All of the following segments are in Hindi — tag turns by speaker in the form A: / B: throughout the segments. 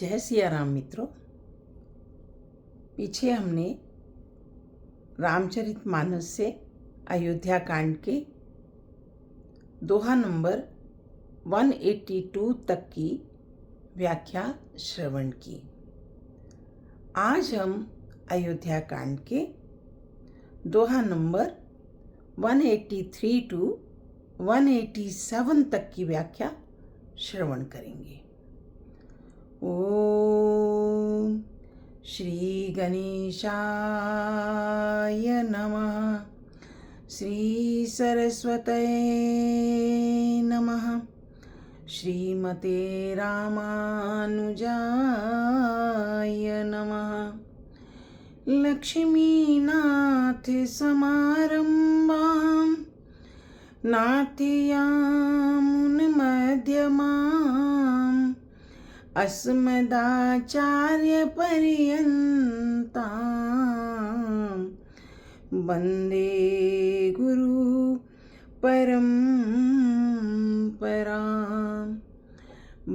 A: जय सिया राम मित्रों। पीछे हमने रामचरितमानस से अयोध्या कांड के दोहा नंबर 182 तक की व्याख्या श्रवण की। आज हम अयोध्या कांड के दोहा नंबर 183 to 187 तक की व्याख्या श्रवण करेंगे। ओम श्री गणेशाय नमः। श्री सरस्वतये नमः। श्रीमते रामानुजाय नमः। लक्ष्मीनाथ समारंभां नाथयामुन मध्यमाम् अस्मदाचार्य पर्यन्तां वन्दे गुरु परम्परां।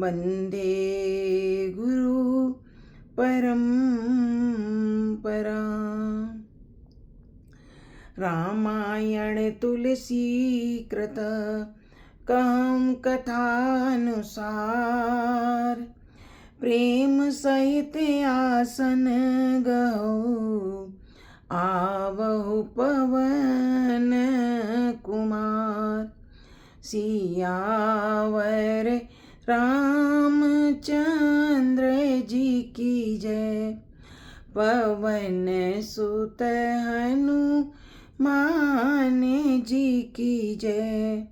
A: वन्दे गुरु परम्परां। रामायण तुलसीकृत कहं कथानुसार प्रेम सहित आसन गहो आवहु पवन कुमार। सियावर रामचंद्र जी की जय। पवन सुत हनुमान जी की जय।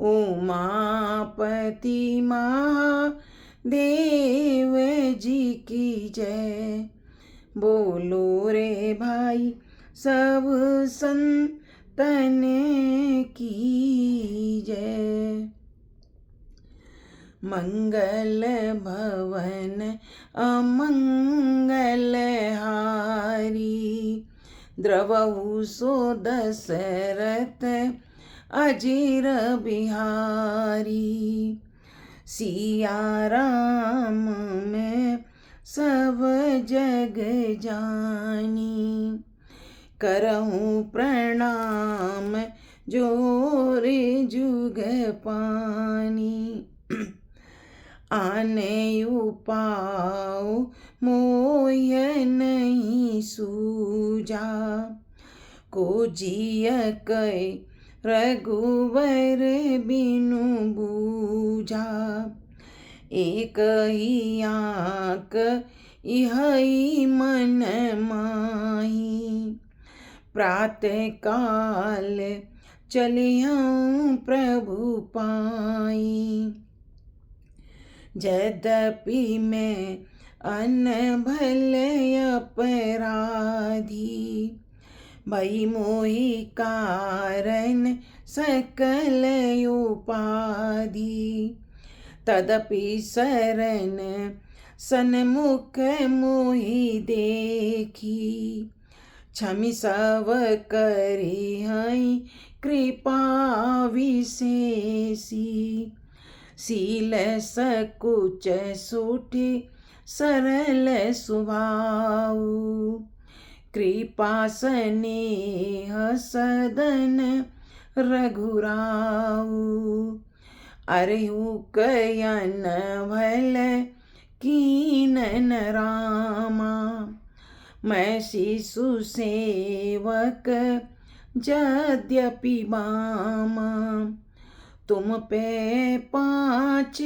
A: उमापति महादेव जी की जय। बोलो रे भाई सब संतन की जय। मंगल भवन अमंगल हारी द्रवहु सो दशरथ अजीर बिहारी। सिया राम में सब जग जानी करहूँ प्रणाम जोर जुग पानी। आने उपाओ मोय नहीं सूझा को जिय कै रघुवर बिनु बूझा। एक ही आँख इहई मन माही प्रातः काल चलिहूँ प्रभु पाई। यद्यपि मैं अनभल अपराधी भई मोहि कारण सकल उपाधि। तदपि शरण सन्मुख मोहि देखी क्षमि सब करी हई कृपा विशेषी। शील सकुच सुठी सरल स्वभाव कृपा स्नेह सदन रघुराऊ। अरहु कयन भल कीनन रामा मैं शिशु सेवक यद्यपि बामा। तुम पे पाँच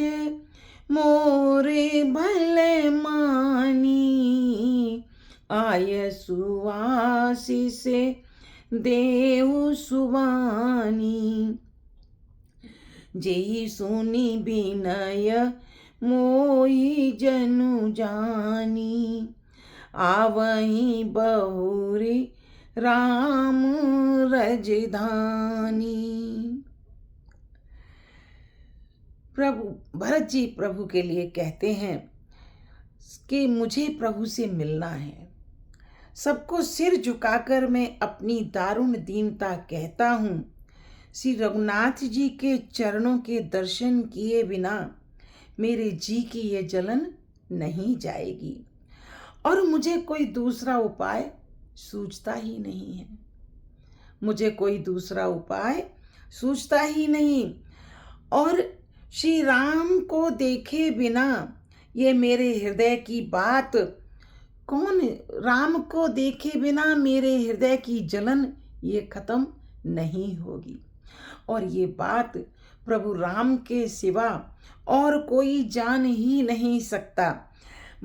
A: मोरे भले मानी आय सुआशीष देहु सुबानी। जेहि सुनी विनय मोहि जनु जानी आवहीं बहुरी राम रजधानी। प्रभु भरत जी प्रभु के लिए कहते हैं कि मुझे प्रभु से मिलना है। सबको सिर झुकाकर मैं अपनी दारुण दीनता कहता हूँ। श्री रघुनाथ जी के चरणों के दर्शन किए बिना मेरे जी की ये जलन नहीं जाएगी और मुझे कोई दूसरा उपाय सूझता ही नहीं है। मुझे कोई दूसरा उपाय सूझता ही नहीं। और श्री राम को देखे बिना ये मेरे हृदय की बात कौन, राम को देखे बिना मेरे हृदय की जलन ये खत्म नहीं होगी। और ये बात प्रभु राम के सिवा और कोई जान ही नहीं सकता।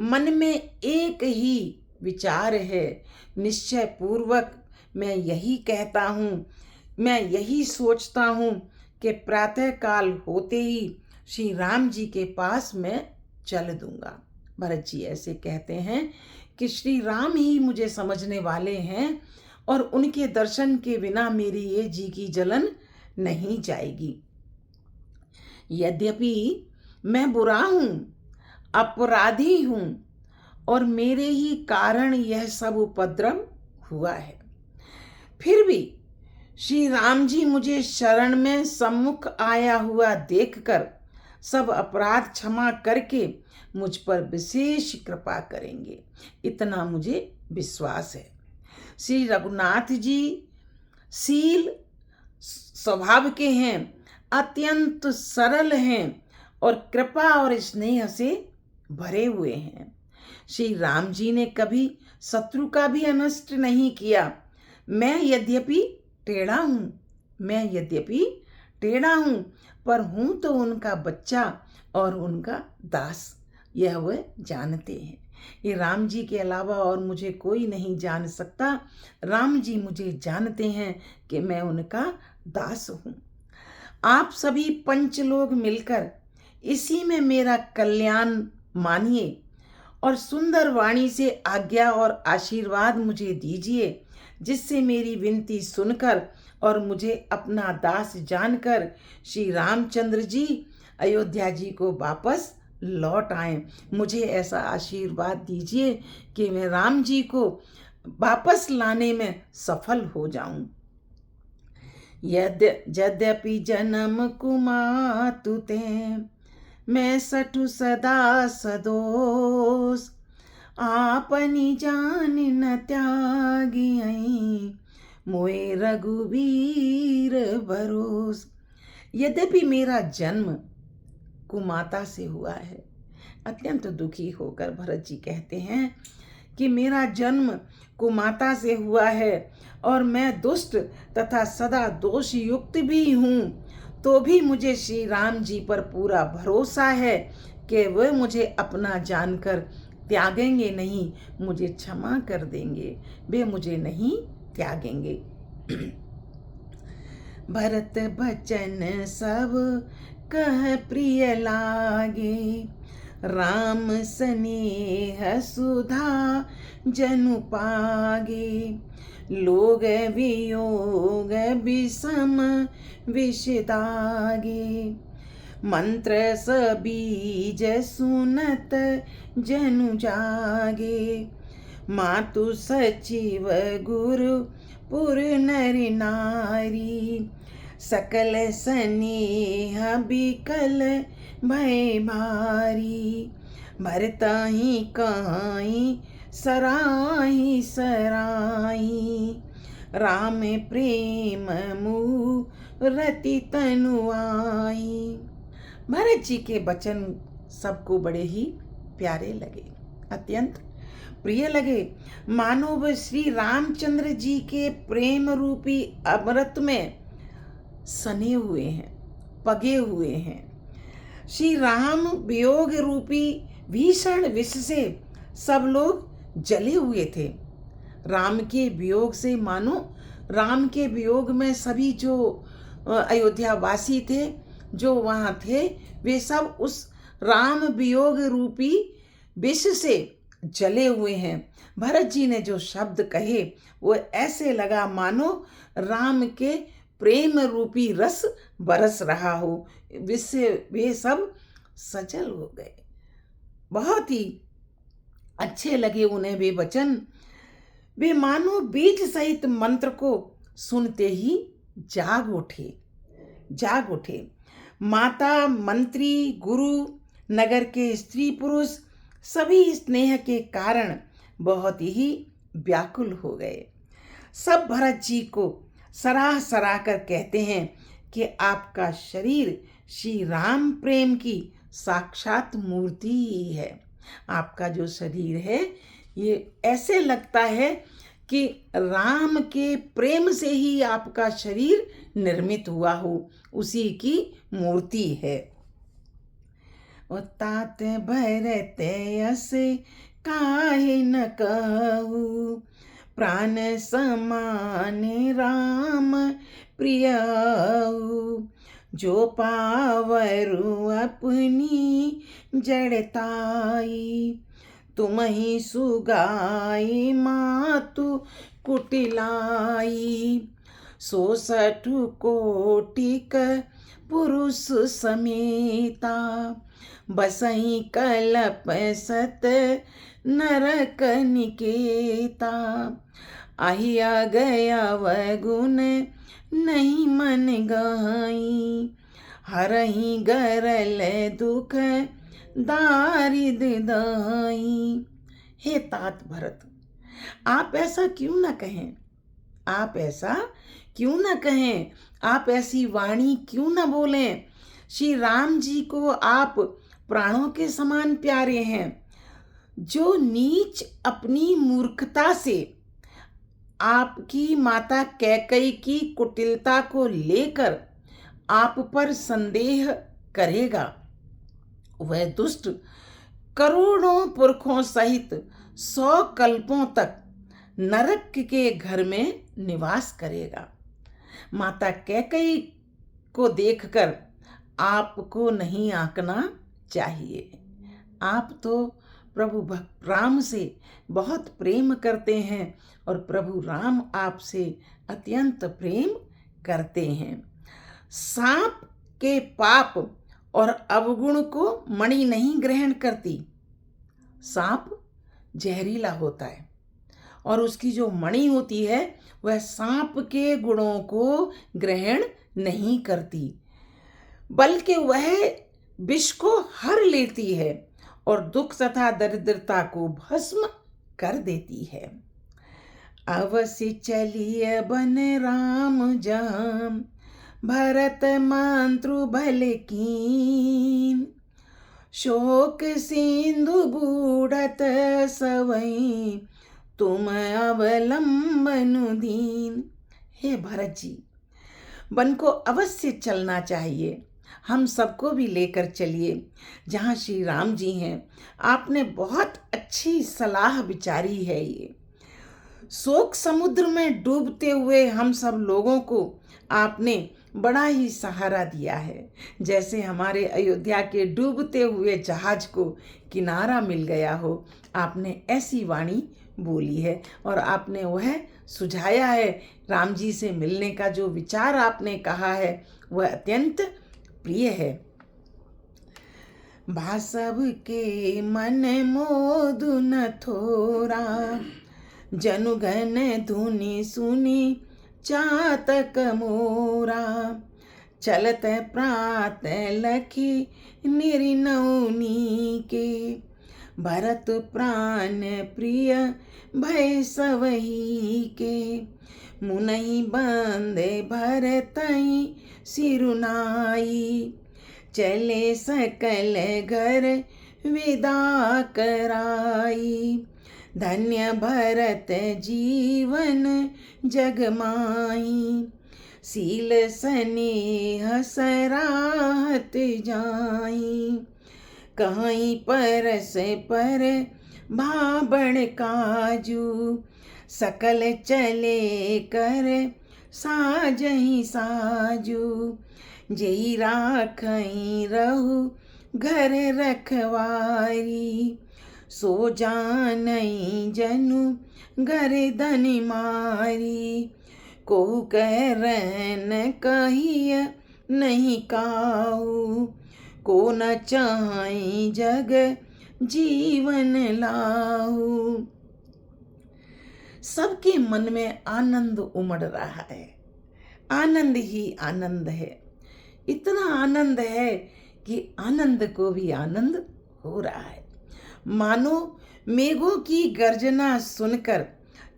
A: मन में एक ही विचार है, निश्चय पूर्वक मैं यही कहता हूँ, मैं यही सोचता हूँ कि प्रातः काल होते ही श्री राम जी के पास मैं चल दूंगा। भरत जी ऐसे कहते हैं कि श्री राम ही मुझे समझने वाले हैं और उनके दर्शन के बिना मेरी ये जी की जलन नहीं जाएगी। यद्यपि मैं बुरा हूँ, अपराधी हूँ और मेरे ही कारण यह सब उपद्रव हुआ है, फिर भी श्री राम जी मुझे शरण में सम्मुख आया हुआ देखकर सब अपराध क्षमा करके मुझ पर विशेष कृपा करेंगे, इतना मुझे विश्वास है। श्री रघुनाथ जी शील स्वभाव के हैं, अत्यंत सरल हैं और कृपा और स्नेह से भरे हुए हैं। श्री राम जी ने कभी शत्रु का भी अनिष्ट नहीं किया। मैं यद्यपि टेढ़ा हूँ पर हूँ तो उनका बच्चा और उनका दास, यह वह जानते हैं। ये राम जी के अलावा और मुझे कोई नहीं जान सकता। राम जी मुझे जानते हैं कि मैं उनका दास हूँ। आप सभी पंच लोग मिलकर इसी में मेरा कल्याण मानिए और सुंदर वाणी से आज्ञा और आशीर्वाद मुझे दीजिए, जिससे मेरी विनती सुनकर और मुझे अपना दास जानकर श्री रामचंद्र जी अयोध्या जी को वापस लौट आए। मुझे ऐसा आशीर्वाद दीजिए कि मैं राम जी को वापस लाने में सफल हो जाऊं। यद्यपि जन्म कुमातु ते मैं सठु सदा सदोष, आपनी जान न त्यागी मोए रघुवीर भरोस। यद्यपि मेरा जन्म कुमाता से हुआ है, अत्यंत दुखी होकर भरत जी कहते हैं कि मेरा जन्म कुमाता से हुआ है और मैं दुष्ट तथा सदा दोष युक्त भी हूँ, तो भी मुझे श्री राम जी पर पूरा भरोसा है कि वह मुझे अपना जानकर त्यागेंगे नहीं, मुझे क्षमा कर देंगे, वे मुझे नहीं त्यागेंगे। भरत बचन सब कह प्रिय लागे, राम स्नेह सुधा जनु पागे, लोग वियोग विषम विषदागे, मंत्र सबीज सुनत जनु जागे, मातु सचिव गुरु पुर नरि नारी, सकल स्नेह बिकल भय भारी, भरताहि कहाई सराही सराही, राम प्रेम मूरति तनु आई। भरत जी के वचन सबको बड़े ही प्यारे लगे, अत्यंत प्रिय लगे, मानो वह श्री रामचंद्र जी के प्रेम रूपी अमृत में सने हुए हैं, पगे हुए हैं। श्री राम वियोग रूपी भीषण विष से सब लोग जले हुए थे। राम के वियोग से मानो राम के वियोग में सभी जो अयोध्या वासी थे, जो वहाँ थे, वे सब उस राम वियोग रूपी विष से जले हुए हैं। भरत जी ने जो शब्द कहे वो ऐसे लगा मानो राम के प्रेम रूपी रस बरस रहा हो, जिससे वे सब सजल हो गए। बहुत ही अच्छे लगे उन्हें वे वचन। वे मानो बीज सहित मंत्र को सुनते ही जाग उठे। माता, मंत्री, गुरु, नगर के स्त्री पुरुष सभी स्नेह के कारण बहुत ही व्याकुल हो गए। सब भरत जी को सराह सराह कर कहते हैं कि आपका शरीर श्री राम प्रेम की साक्षात मूर्ति ही है। आपका जो शरीर है ये ऐसे लगता है कि राम के प्रेम से ही आपका शरीर निर्मित हुआ हो, उसी की मूर्ति है। ओ तात भरत यस काहे न कहू, प्राण समान राम प्रियऊ, जो पावरु अपनी जड़ताई, तुम ही सुगाई मातु कुटिलाई, 66 कोटिक पुरुष समेता, बसई कलप सत नरक निकेता, आहिया गया वगुण नहीं मन गाई, हरहि गरल दुख दारिद दाई। हे तात भरत, आप ऐसा क्यों न कहें, आप ऐसा क्यों न कहें, आप ऐसी वाणी क्यों न बोलें। श्री राम जी को आप प्राणों के समान प्यारे हैं। जो नीच अपनी मूर्खता से आपकी माता कैकई की कुटिलता को लेकर आप पर संदेह करेगा, वह दुष्ट करोड़ों पुरखों सहित 100 कल्पों तक नरक के घर में निवास करेगा। माता कैकई को देखकर आपको नहीं आंकना चाहिए। आप तो प्रभु भक्त राम से बहुत प्रेम करते हैं और प्रभु राम आपसे अत्यंत प्रेम करते हैं। सांप के पाप और अवगुण को मणि नहीं ग्रहण करती। सांप जहरीला होता है और उसकी जो मणि होती है वह सांप के गुणों को ग्रहण नहीं करती, बल्कि वह विष को हर लेती है और दुख तथा दरिद्रता को भस्म कर देती है। अवश्य चलिए बन राम जाम, भरत मातृ भल कीन, शोक सिंधु बूढ़त सवई, तुम अवलंबन दीन। हे भरत जी, वन को अवश्य चलना चाहिए। हम सबको भी लेकर चलिए जहाँ श्री राम जी हैं। आपने बहुत अच्छी सलाह विचारी है। ये शोक समुद्र में डूबते हुए हम सब लोगों को आपने बड़ा ही सहारा दिया है। जैसे हमारे अयोध्या के डूबते हुए जहाज को किनारा मिल गया हो, आपने ऐसी वाणी बोली है और आपने वह सुझाया है। राम जी से मिलने का जो विचार आपने कहा है वह अत्यंत प्रिय है। भासव के मन मोदु न थोरा, जनुगन धुनि सुनी चातक मोरा, चलत प्रात लखी निर्नौनी के, भरत प्राण प्रिय भय सवही के, मुनहि बंदे भरतहि सिरुनाई, चले सकल घर विदा कराई, धन्य भरत जीवन जगमाई, सील स्नेह सराहत जाई, कहीं परस पर भाबड़ काजू, सकल चले कर साजहि साजू, जेहि राखई रहु घर रखवारी, सो जानई जनु गर्दन मारी, को कहरन कहिय नहीं काऊ, को न चाहई जग जीवन लाऊ। सबके मन में आनंद उमड़ रहा है, आनंद ही आनंद है। इतना आनंद है कि आनंद को भी आनंद हो रहा है। मानो मेघों की गर्जना सुनकर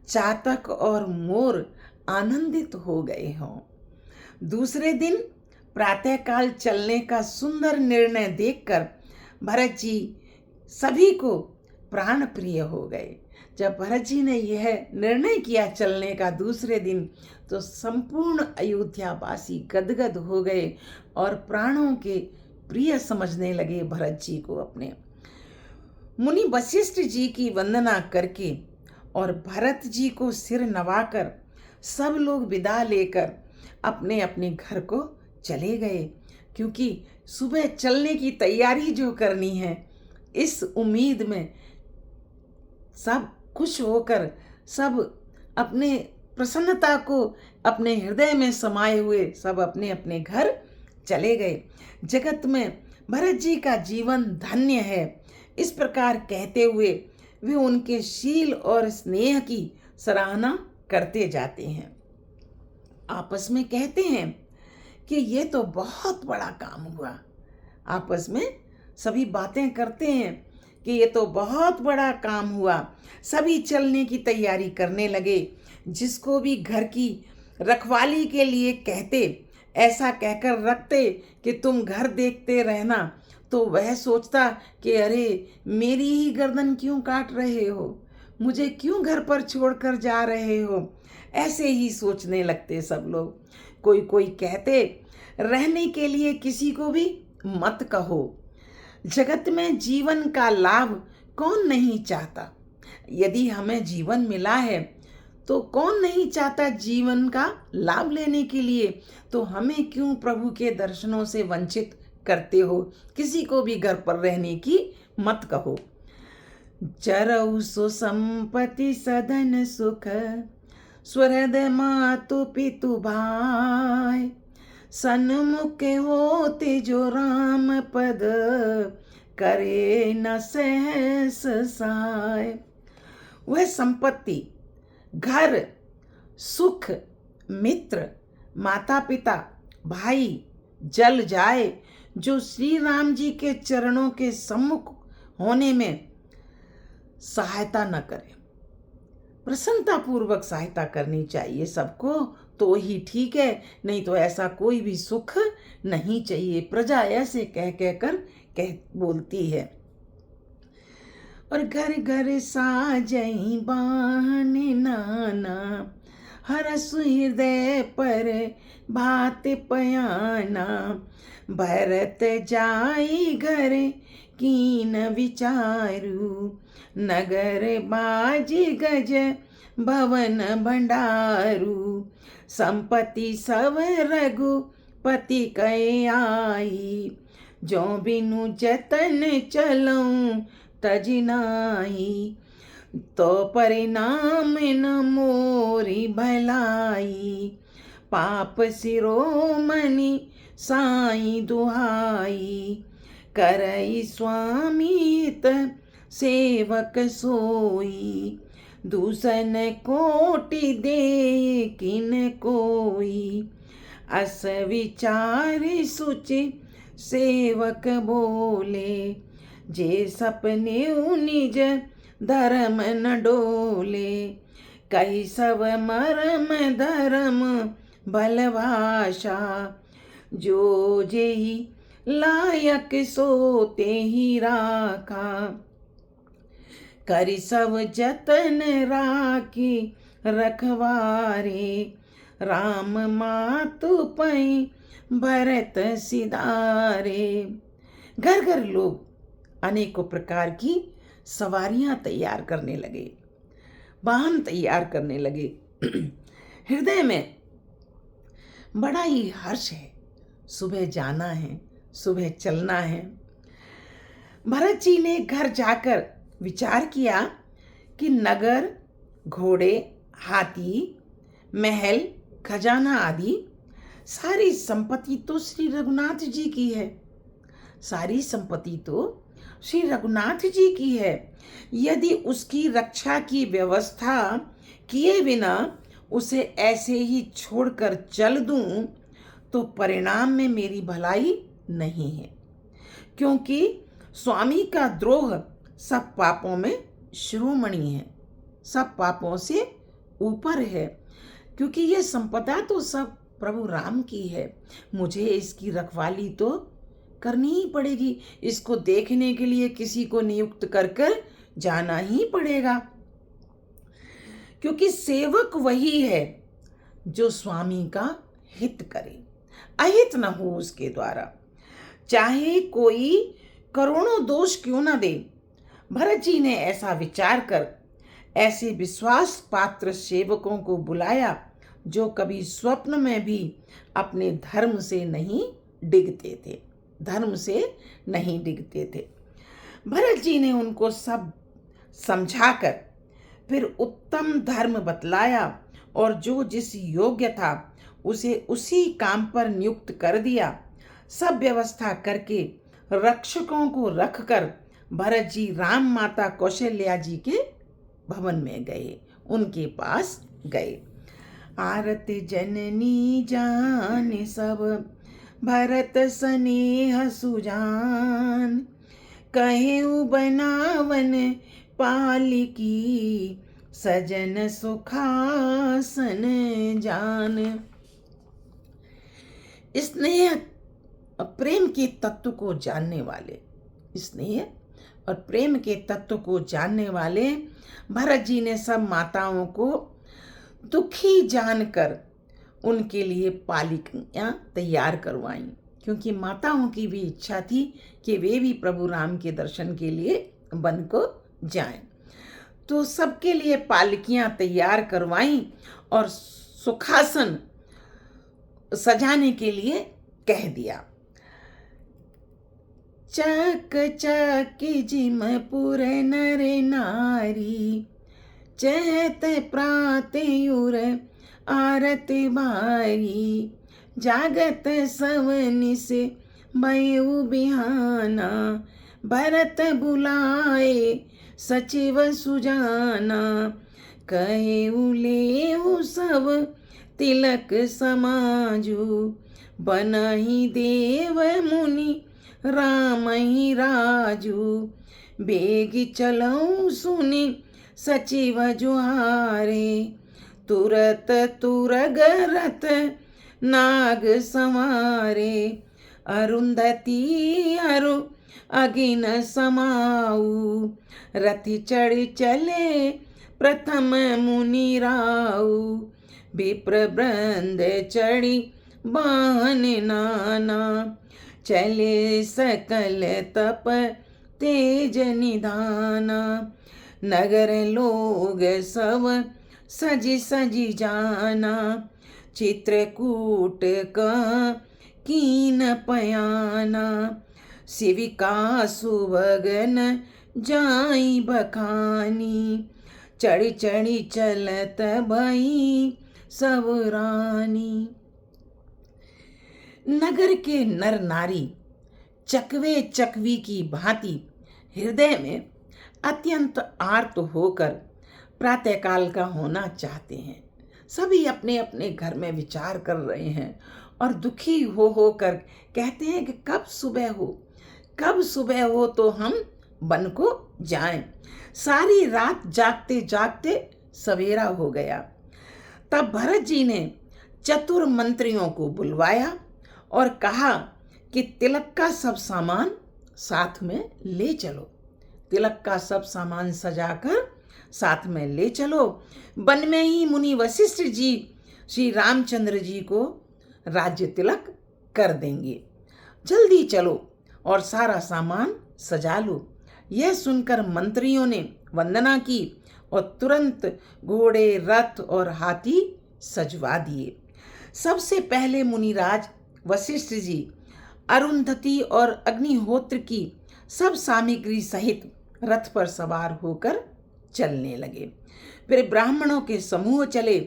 A: चातक और मोर आनंदित हो गए हों। दूसरे दिन प्रातःकाल चलने का सुंदर निर्णय देखकर भरत जी सभी को प्राण प्रिय हो गए। जब भरत जी ने यह निर्णय किया चलने का दूसरे दिन, तो संपूर्ण अयोध्यावासी गदगद हो गए और प्राणों के प्रिय समझने लगे भरत जी को अपने। मुनि वशिष्ठ जी की वंदना करके और भरत जी को सिर नवाकर सब लोग विदा लेकर अपने अपने घर को चले गए, क्योंकि सुबह चलने की तैयारी जो करनी है, इस उम्मीद में सब खुश होकर, सब अपने प्रसन्नता को अपने हृदय में समाये हुए सब अपने अपने घर चले गए। जगत में भरत जी का जीवन धन्य है, इस प्रकार कहते हुए वे उनके शील और स्नेह की सराहना करते जाते हैं। आपस में कहते हैं कि ये तो बहुत बड़ा काम हुआ। आपस में सभी बातें करते हैं कि ये तो बहुत बड़ा काम हुआ। सभी चलने की तैयारी करने लगे। जिसको भी घर की रखवाली के लिए कहते, ऐसा कहकर रखते कि तुम घर देखते रहना, तो वह सोचता कि अरे मेरी ही गर्दन क्यों काट रहे हो, मुझे क्यों घर पर छोड़कर जा रहे हो, ऐसे ही सोचने लगते सब लोग। कोई कोई कहते, रहने के लिए किसी को भी मत कहो। जगत में जीवन का लाभ कौन नहीं चाहता। यदि हमें जीवन मिला है तो कौन नहीं चाहता जीवन का लाभ लेने के लिए। तो हमें क्यों प्रभु के दर्शनों से वंचित करते हो। किसी को भी घर पर रहने की मत कहो। चरऊ सो संपत्ति सदन सुख, स्वरद मातु पितु भाई, सन्मुख होते जो राम पद, करे न सहस साय। वह संपत्ति, घर, सुख, मित्र, माता पिता, भाई जल जाए, जो श्री राम जी के चरणों के सम्मुख होने में सहायता न करे। प्रसन्नता पूर्वक सहायता करनी चाहिए सबको, तो ही ठीक है, नहीं तो ऐसा कोई भी सुख नहीं चाहिए। प्रजा ऐसे कह कह बोलती है। और घर घर साजई बाहन नाना, हरसु हृदय पर भात पयाना, भरत जाई घर कीन विचारू, नगर बाजी गज भवन भंडारू, संपत्ति सब रघुपति कै आई, जो बिनु जतन चलऊं तजनाई, तो परिणाम न मोरी भलाई, पाप शिरोमणि साई दुहाई, करई स्वामित सेवक सोई, दूषण कोटि दे किन कोई, अस विचार सुचि सेवक बोले, जे सपने निज धर्म न डोले, कही सब मरम धर्म भलभाषा, जो जेहि लायक सोते ही राखा, करि सब जतन राखी रखवारे, राम मातु पै भरत सिधारे। घर घर लोग अनेकों प्रकार की सवारियां तैयार करने लगे, वाहन तैयार करने लगे। हृदय में बड़ा ही हर्ष है, सुबह जाना है, सुबह चलना है। भरत जी ने घर जाकर विचार किया कि नगर, घोड़े, हाथी, महल, खजाना आदि सारी संपत्ति तो श्री रघुनाथ जी की है। सारी संपत्ति तो श्री रघुनाथ जी की है। यदि उसकी रक्षा की व्यवस्था किए बिना उसे ऐसे ही छोड़कर चल दूं, तो परिणाम में मेरी भलाई नहीं है, क्योंकि स्वामी का द्रोह सब पापों में शिरोमणि है, सब पापों से ऊपर है, क्योंकि ये संपदा तो सब प्रभु राम की है। मुझे इसकी रखवाली तो करनी ही पड़ेगी। इसको देखने के लिए किसी को नियुक्त कर कर जाना ही पड़ेगा, क्योंकि सेवक वही है जो स्वामी का हित करे, अहित न हो उसके द्वारा, चाहे कोई करोड़ों दोष क्यों न दे। भरत जी ने ऐसा विचार कर ऐसे विश्वास पात्र सेवकों को बुलाया जो कभी स्वप्न में भी अपने धर्म से नहीं डिगते थे, धर्म से नहीं डिगते थे। भरत जी ने उनको सब समझाकर फिर उत्तम धर्म बतलाया और जो जिस योग्य था उसे उसी काम पर नियुक्त कर दिया। सब व्यवस्था करके रक्षकों को रखकर भरत जी राम माता कौशल्या जी के भवन में गए, उनके पास गए। आरत जननी जाने सब भरत स्नेह सुजान, कहेउ बनावन पालिकी सजन सुखासन जान। स्नेह प्रेम के तत्व को जानने वाले, स्नेह और प्रेम के तत्व को जानने वाले भरत जी ने सब माताओं को दुखी जानकर उनके लिए पालिकियाँ तैयार करवाईं, क्योंकि माताओं की भी इच्छा थी कि वे भी प्रभु राम के दर्शन के लिए वन को जाएं। तो सबके लिए पालकियाँ तैयार करवाईं और सुखासन सजाने के लिए कह दिया। चक चक जिमपुर नर नारी, चहत प्रात युर आरत बारी, जागत सवनि से भयउ बिहाना, भरत बुलाए सचिव सुजाना, कहेउ लेउ सब तिलक समाजू, बनहि देव मुनि राम ही राजू, बेग चलऊ सुनि सचिव जुहारे, तुरत तुरग रथ नाग संवारे, अरुंधति अरु अगिन समाऊ, रथि चढ़ चले प्रथम मुनि राऊ, विप्र वृंद चढ़ी वाहन नाना, चले सकल तप तेज निधाना, नगर लोग सब सजी सजी जाना, चित्रकूट का कीन पयाना, शिविका सुभगन जाई बखानी, चढ़ी चढ़ी चलत भई सब रानी। नगर के नर नारी चकवे चकवी की भांति हृदय में अत्यंत आर्त होकर प्रातःकाल का होना चाहते हैं। सभी अपने अपने घर में विचार कर रहे हैं और दुखी हो कर कहते हैं कि कब सुबह हो, कब सुबह हो तो हम वन को जाएं। सारी रात जागते जागते सवेरा हो गया। तब भरत जी ने चतुर मंत्रियों को बुलवाया और कहा कि तिलक का सब सामान साथ में ले चलो, तिलक का सब सामान सजाकर साथ में ले चलो। वन में ही मुनि वशिष्ठ जी श्री रामचंद्र जी को राज्य तिलक कर देंगे, जल्दी चलो और सारा सामान सजा लो। यह सुनकर मंत्रियों ने वंदना की और तुरंत घोड़े, रथ और हाथी सजवा दिए। सबसे पहले मुनिराज वशिष्ठ जी अरुंधति और अग्निहोत्र की सब सामग्री सहित रथ पर सवार होकर चलने लगे। फिर ब्राह्मणों के समूह चले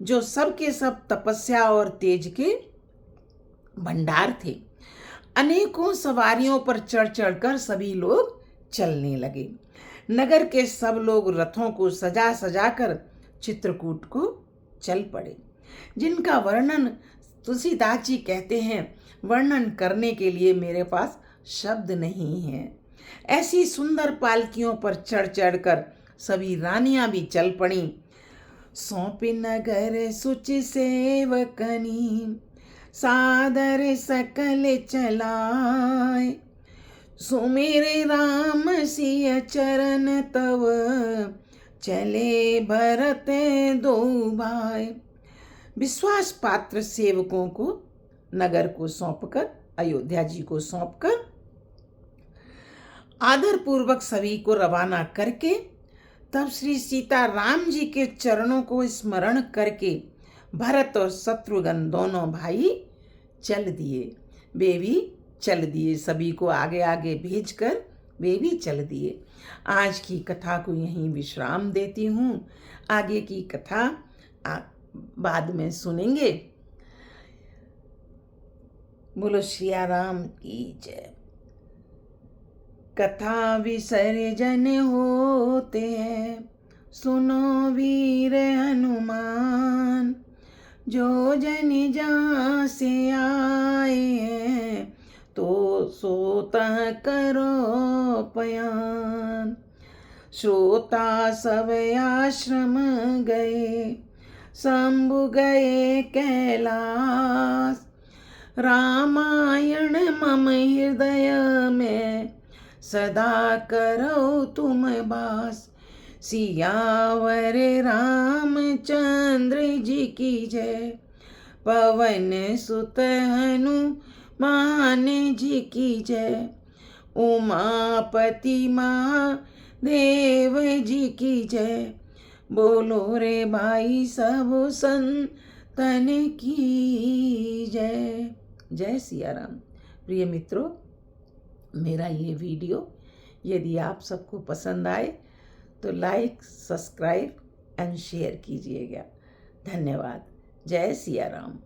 A: जो सब के सब तपस्या और तेज के भंडार थे। अनेकों सवारियों पर चढ़ चढ़कर सभी लोग चलने लगे। नगर के सब लोग रथों को सजा सजा कर चित्रकूट को चल पड़े, जिनका वर्णन तुलसीदास जी कहते हैं, वर्णन करने के लिए मेरे पास शब्द नहीं है। ऐसी सुंदर पालकियों पर चढ़ चढ़ कर सभी रानियां भी चल पड़ी। सौंपे नगर सुच सेवकनी, सादर सकल चलाए। सुमेरे राम सिय चरण तव, चले भरत दो भाई। विश्वास पात्र सेवकों को नगर को सौंपकर, अयोध्या जी को सौंपकर, आदर पूर्वक सभी को रवाना करके, तब श्री सीता राम जी के चरणों को स्मरण करके भरत और शत्रुघ्न दोनों भाई चल दिए। वे भी चल दिए, सभी को आगे आगे भेजकर वे भी चल दिए। आज की कथा को यहीं विश्राम देती हूँ। आगे की कथा बाद में सुनेंगे। बोलो श्री राम की जय। कथा विसर्जन होते हैं, सुनो वीर हनुमान। जो जन जहाँ से आए हैं, तो सोता करो पयान। श्रोता सब आश्रम गए, शंभु गए कैलाश। रामायण मम हृदय में, सदा करो तुम वास। सियावर रामचंद्र जी की जय। पवन सुत हनुमान जी की जय। उमापति महादेव जी की जय। बोलो रे भाई सब संतन की जय। जय सिया राम। प्रिय मित्रों, मेरा ये वीडियो यदि आप सबको पसंद आए तो लाइक, सब्सक्राइब एंड शेयर कीजिएगा। धन्यवाद। जय सिया राम।